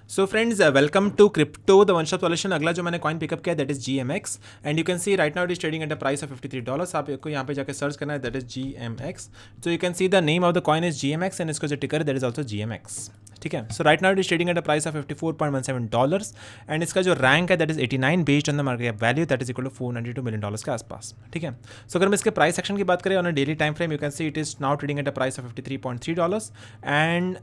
So friends welcome to crypto the one shop solution. अगला जो मैंने कॉइन पिकअप किया that is GMX and you can see right now it is trading at the price of $53। आपको यहाँ पे जाकर search करना है that is GMX। So you can see the name of the coin is GMX and इसका जो टिकर है दैट इज ऑल्सो GMX। ठीक है, so right now it is trading at the price of $54.17 and इसका जो रैंक है that is 89 based on the market value that is equal to $492 million के आसपास। ठीक है, सो अगर हम इसके प्राइस सेक्शन की बात करें on a daily time frame you can see it is now trading at the price of $53.3 and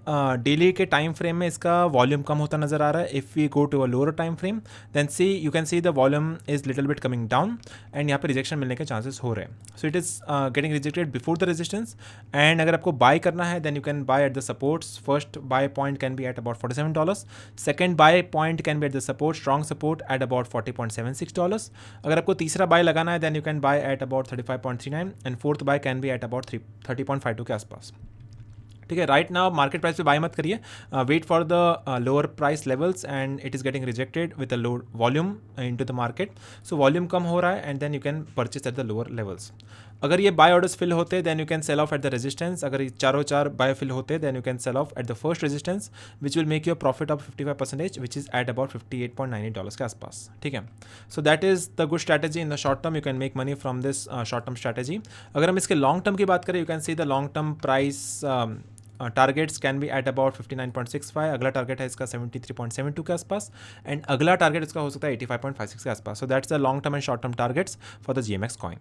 daily के टाइम फ्रेम में इसका वॉल्यूम कम होता नजर आ रहा है। If we go to a lower time frame then see you can see the volume is little bit coming down and यहाँ पे रिजेक्शन मिलने के चांसेस हो रहे हैं। So it is getting rejected before the resistance and अगर आपको buy करना है then you can buy at the supports. First buy point can be at about $47, second buy point can be at the support strong support at about $40.76। अगर आपको तीसरा buy लगाना है then you can buy at about 35.39 and fourth buy can be at about 30.52 के आसपास। ठीक है, right now market price पे बाय मत करिए, wait for the lower price levels and it is getting rejected with a low volume into the market. So volume कम हो रहा है and then you can purchase at the lower levels. अगर ये buy orders fill होते then you can sell off at the resistance. अगर ये चार बाय फिल होते then you can sell off at the first resistance which will make your profit of 55% which is at about $58.98 के आसपास। ठीक है, so that is the good strategy in the short term. You can make money from this short term strategy. अगर हम इसके long term की बात करें you can see the long term price targets can be at about 59.65। अगला target है इसका 73.72 के आसपास एंड अगला टारगेट इसका हो सकता है 85.56 के आसपास। So that's the long term and short term targets for the GMX coin.